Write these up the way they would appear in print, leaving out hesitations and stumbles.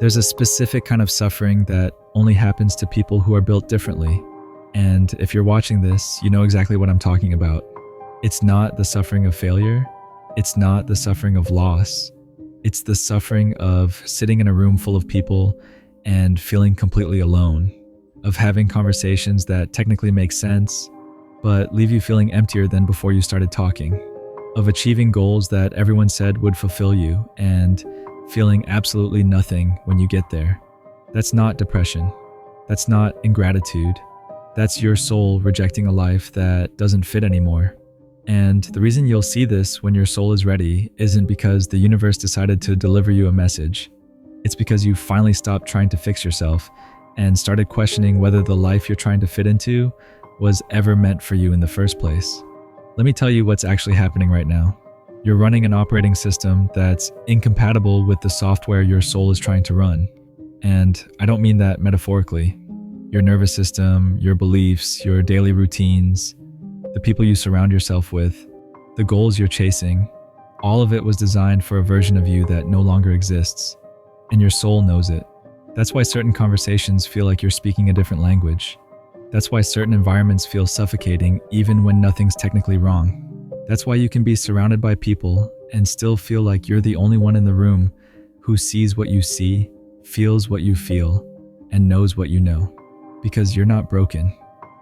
There's a specific kind of suffering that only happens to people who are built differently. And if you're watching this, you know exactly what I'm talking about. It's not the suffering of failure. It's not the suffering of loss. It's the suffering of sitting in a room full of people and feeling completely alone, of having conversations that technically make sense, but leave you feeling emptier than before you started talking, of achieving goals that everyone said would fulfill you and feeling absolutely nothing when you get there. That's not depression. That's not ingratitude. That's your soul rejecting a life that doesn't fit anymore. And the reason you'll see this when your soul is ready isn't because the universe decided to deliver you a message. It's because you finally stopped trying to fix yourself and started questioning whether the life you're trying to fit into was ever meant for you in the first place. Let me tell you what's actually happening right now. You're running an operating system that's incompatible with the software your soul is trying to run. And I don't mean that metaphorically. Your nervous system, your beliefs, your daily routines, the people you surround yourself with, the goals you're chasing, all of it was designed for a version of you that no longer exists. And your soul knows it. That's why certain conversations feel like you're speaking a different language. That's why certain environments feel suffocating even when nothing's technically wrong. That's why you can be surrounded by people and still feel like you're the only one in the room who sees what you see, feels what you feel, and knows what you know. Because you're not broken.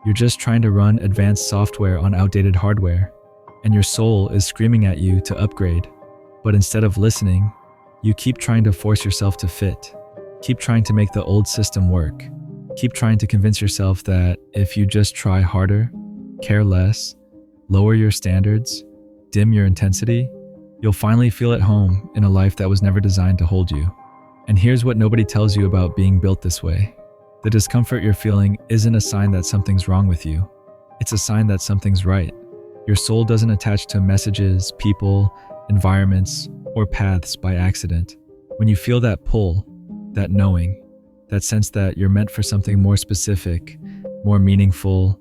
You're just trying to run advanced software on outdated hardware, and your soul is screaming at you to upgrade. But instead of listening, you keep trying to force yourself to fit. Keep trying to make the old system work. Keep trying to convince yourself that if you just try harder, care less, lower your standards, dim your intensity, you'll finally feel at home in a life that was never designed to hold you. And here's what nobody tells you about being built this way. The discomfort you're feeling isn't a sign that something's wrong with you. It's a sign that something's right. Your soul doesn't attach to messages, people, environments, or paths by accident. When you feel that pull, that knowing, that sense that you're meant for something more specific, more meaningful,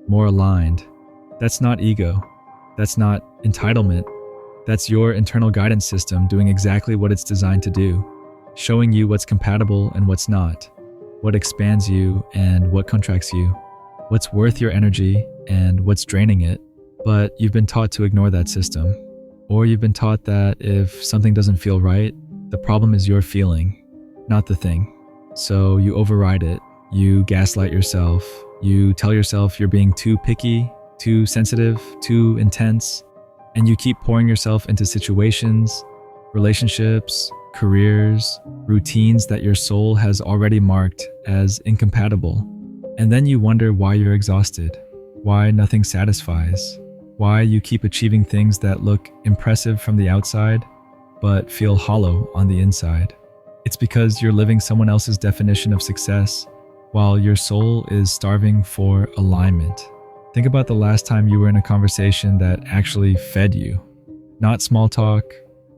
more aligned, that's not ego. That's not entitlement. That's your internal guidance system doing exactly what it's designed to do, showing you what's compatible and what's not, what expands you and what contracts you, what's worth your energy and what's draining it. But you've been taught to ignore that system. Or you've been taught that if something doesn't feel right, the problem is your feeling, not the thing. So you override it, you gaslight yourself, you tell yourself you're being too picky, too sensitive, too intense, and you keep pouring yourself into situations, relationships, careers, routines that your soul has already marked as incompatible. And then you wonder why you're exhausted, why nothing satisfies, why you keep achieving things that look impressive from the outside, but feel hollow on the inside. It's because you're living someone else's definition of success, while your soul is starving for alignment. Think about the last time you were in a conversation that actually fed you. Not small talk,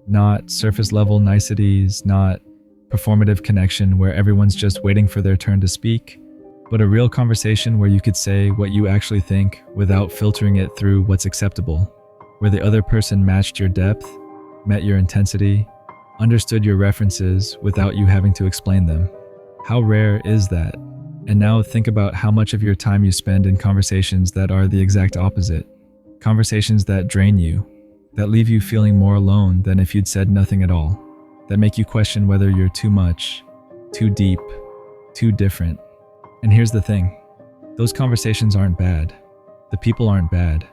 not surface level niceties, not performative connection where everyone's just waiting for their turn to speak, but a real conversation where you could say what you actually think without filtering it through what's acceptable, where the other person matched your depth, met your intensity, understood your references without you having to explain them. How rare is that? And now think about how much of your time you spend in conversations that are the exact opposite. Conversations that drain you, that leave you feeling more alone than if you'd said nothing at all, that make you question whether you're too much, too deep, too different. And here's the thing, those conversations aren't bad. The people aren't bad.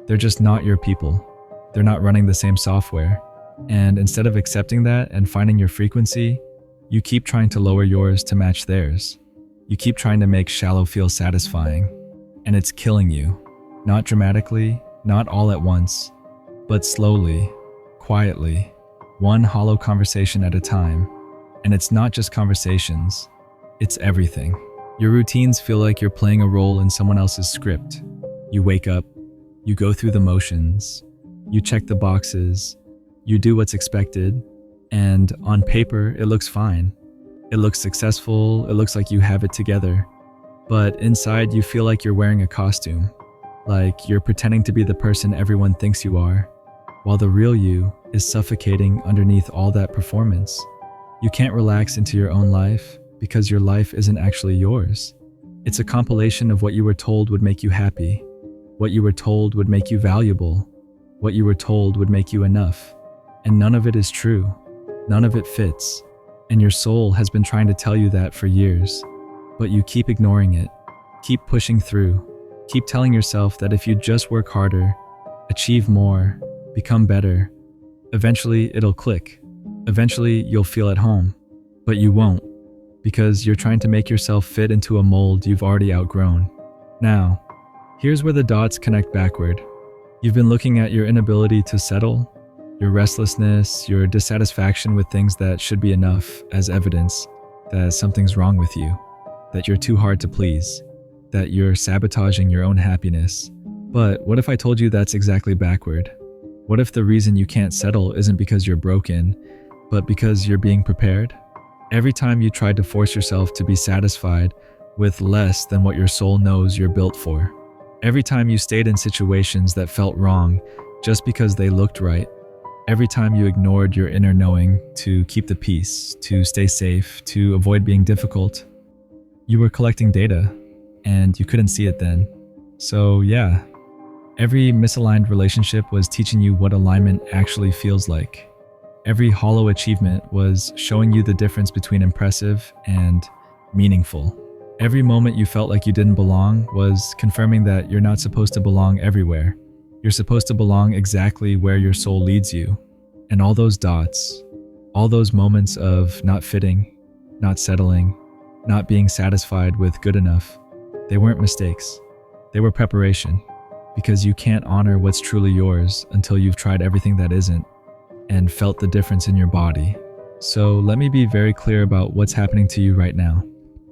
They're just not your people. They're not running the same software. And instead of accepting that and finding your frequency, you keep trying to lower yours to match theirs. You keep trying to make shallow feel satisfying. And it's killing you. Not dramatically, not all at once, but slowly, quietly, one hollow conversation at a time. And it's not just conversations, it's everything. Your routines feel like you're playing a role in someone else's script. You wake up, you go through the motions, you check the boxes, you do what's expected, and on paper, it looks fine. It looks successful, it looks like you have it together. But inside, you feel like you're wearing a costume, like you're pretending to be the person everyone thinks you are, while the real you is suffocating underneath all that performance. You can't relax into your own life because your life isn't actually yours. It's a compilation of what you were told would make you happy, what you were told would make you valuable, what you were told would make you enough. And none of it is true. None of it fits. And your soul has been trying to tell you that for years. But you keep ignoring it. Keep pushing through. Keep telling yourself that if you just work harder, achieve more, become better, eventually it'll click. Eventually you'll feel at home. But you won't, because you're trying to make yourself fit into a mold you've already outgrown. Now, here's where the dots connect backward. You've been looking at your inability to settle, your restlessness, your dissatisfaction with things that should be enough as evidence that something's wrong with you, that you're too hard to please, that you're sabotaging your own happiness. But what if I told you that's exactly backward? What if the reason you can't settle isn't because you're broken, but because you're being prepared? Every time you tried to force yourself to be satisfied with less than what your soul knows you're built for, every time you stayed in situations that felt wrong just because they looked right, every time you ignored your inner knowing to keep the peace, to stay safe, to avoid being difficult, you were collecting data and you couldn't see it then. So yeah, every misaligned relationship was teaching you what alignment actually feels like. Every hollow achievement was showing you the difference between impressive and meaningful. Every moment you felt like you didn't belong was confirming that you're not supposed to belong everywhere. You're supposed to belong exactly where your soul leads you. And all those dots, all those moments of not fitting, not settling, not being satisfied with good enough, they weren't mistakes. They were preparation. Because you can't honor what's truly yours until you've tried everything that isn't and felt the difference in your body. So let me be very clear about what's happening to you right now.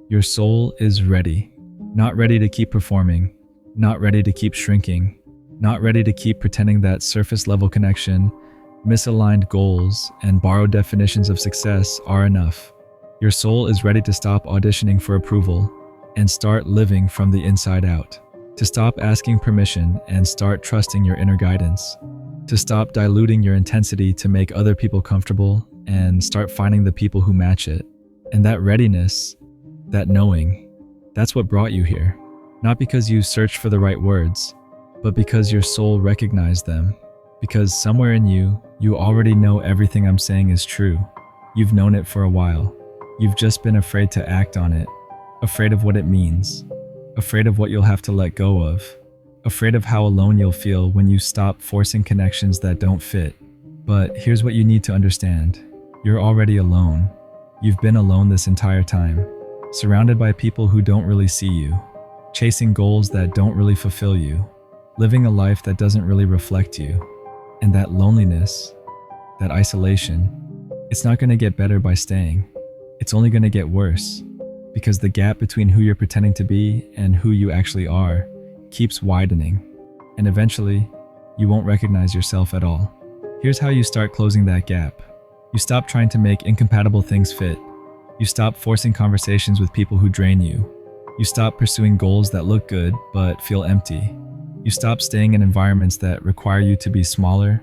Your soul is ready. Not ready to keep performing, not ready to keep shrinking, not ready to keep pretending that surface level connection, misaligned goals, and borrowed definitions of success are enough. Your soul is ready to stop auditioning for approval and start living from the inside out. To stop asking permission and start trusting your inner guidance. To stop diluting your intensity to make other people comfortable and start finding the people who match it. And that readiness, that knowing, that's what brought you here. Not because you searched for the right words, but because your soul recognized them. Because somewhere in you, you already know everything I'm saying is true. You've known it for a while. You've just been afraid to act on it. Afraid of what it means. Afraid of what you'll have to let go of. Afraid of how alone you'll feel when you stop forcing connections that don't fit. But here's what you need to understand. You're already alone. You've been alone this entire time. Surrounded by people who don't really see you. Chasing goals that don't really fulfill you. Living a life that doesn't really reflect you. And that loneliness, that isolation, it's not going to get better by staying. It's only going to get worse. Because the gap between who you're pretending to be and who you actually are keeps widening. And eventually, you won't recognize yourself at all. Here's how you start closing that gap. You stop trying to make incompatible things fit. You stop forcing conversations with people who drain you. You stop pursuing goals that look good but feel empty. You stop staying in environments that require you to be smaller,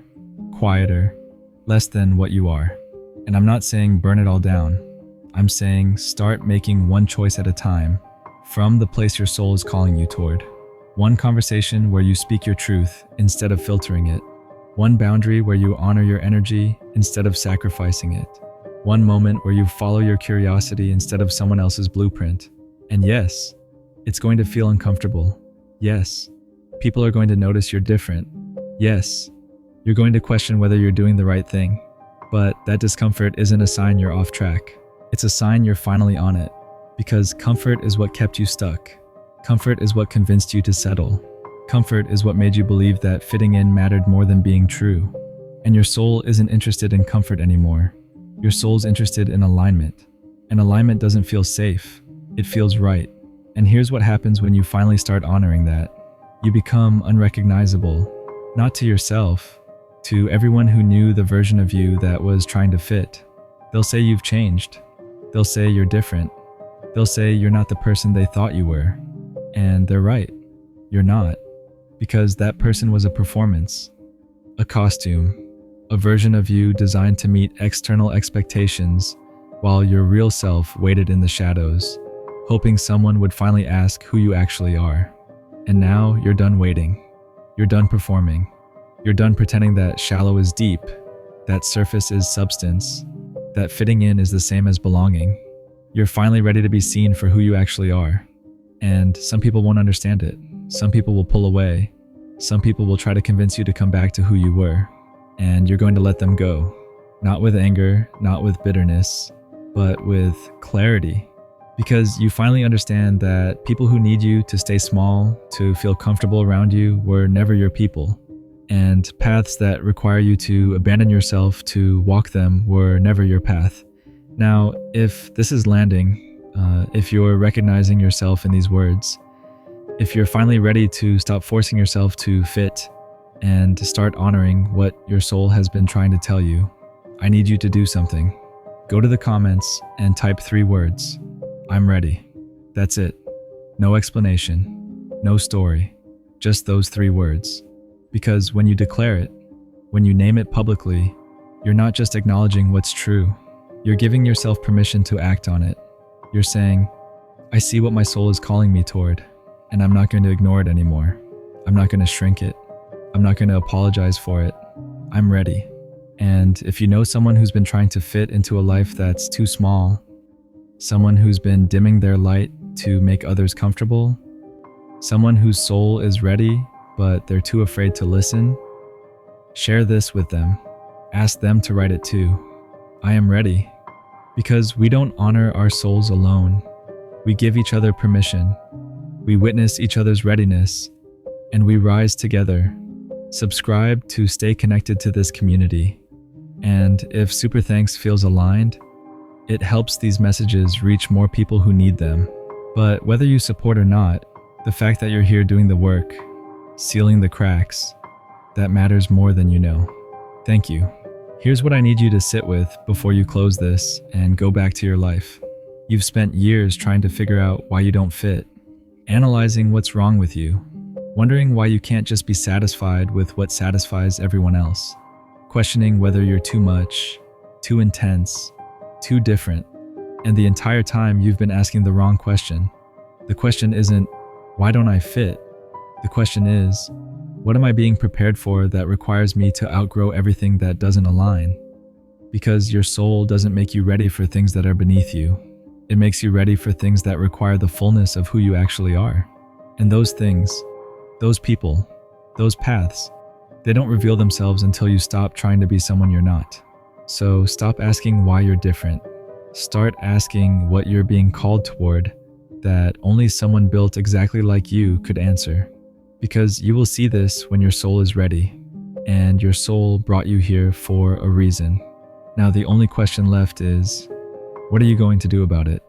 quieter, less than what you are. And I'm not saying burn it all down. I'm saying start making one choice at a time from the place your soul is calling you toward. One conversation where you speak your truth instead of filtering it. One boundary where you honor your energy instead of sacrificing it. One moment where you follow your curiosity instead of someone else's blueprint. And yes, it's going to feel uncomfortable. Yes, people are going to notice you're different. Yes, you're going to question whether you're doing the right thing. But that discomfort isn't a sign you're off track. It's a sign you're finally on it. Because comfort is what kept you stuck. Comfort is what convinced you to settle. Comfort is what made you believe that fitting in mattered more than being true. And your soul isn't interested in comfort anymore. Your soul's interested in alignment. And alignment doesn't feel safe. It feels right. And here's what happens when you finally start honoring that. You become unrecognizable, not to yourself, to everyone who knew the version of you that was trying to fit. They'll say you've changed. They'll say you're different. They'll say you're not the person they thought you were. And they're right. You're not. Because that person was a performance, a costume, a version of you designed to meet external expectations while your real self waited in the shadows, hoping someone would finally ask who you actually are. And now you're done waiting. You're done performing. You're done pretending that shallow is deep, that surface is substance, that fitting in is the same as belonging. You're finally ready to be seen for who you actually are. And some people won't understand it. Some people will pull away. Some people will try to convince you to come back to who you were. And you're going to let them go. Not with anger, not with bitterness, but with clarity. Because you finally understand that people who need you to stay small, to feel comfortable around you, were never your people. And paths that require you to abandon yourself to walk them were never your path. Now, if this is landing, if you're recognizing yourself in these words, if you're finally ready to stop forcing yourself to fit and to start honoring what your soul has been trying to tell you, I need you to do something. Go to the comments and type 3 words. I'm ready. That's it. No explanation, no story, just those 3 words. Because when you declare it, when you name it publicly, you're not just acknowledging what's true, you're giving yourself permission to act on it. You're saying, I see what my soul is calling me toward, and I'm not going to ignore it anymore. I'm not going to shrink it. I'm not going to apologize for it. I'm ready. And if you know someone who's been trying to fit into a life that's too small, someone who's been dimming their light to make others comfortable, someone whose soul is ready, but they're too afraid to listen, share this with them. Ask them to write it too. I am ready. Because we don't honor our souls alone. We give each other permission. We witness each other's readiness, and we rise together. Subscribe to stay connected to this community. And if Super Thanks feels aligned, it helps these messages reach more people who need them. But whether you support or not, the fact that you're here doing the work, sealing the cracks, that matters more than you know. Thank you. Here's what I need you to sit with before you close this and go back to your life. You've spent years trying to figure out why you don't fit, analyzing what's wrong with you, wondering why you can't just be satisfied with what satisfies everyone else, questioning whether you're too much, too intense, too different. And the entire time you've been asking the wrong question. The question isn't, why don't I fit? The question is, what am I being prepared for that requires me to outgrow everything that doesn't align? Because your soul doesn't make you ready for things that are beneath you. It makes you ready for things that require the fullness of who you actually are. And those things, those people, those paths, they don't reveal themselves until you stop trying to be someone you're not. So stop asking why you're different. Start asking what you're being called toward that only someone built exactly like you could answer. Because you will see this when your soul is ready, and your soul brought you here for a reason. Now the only question left is, what are you going to do about it?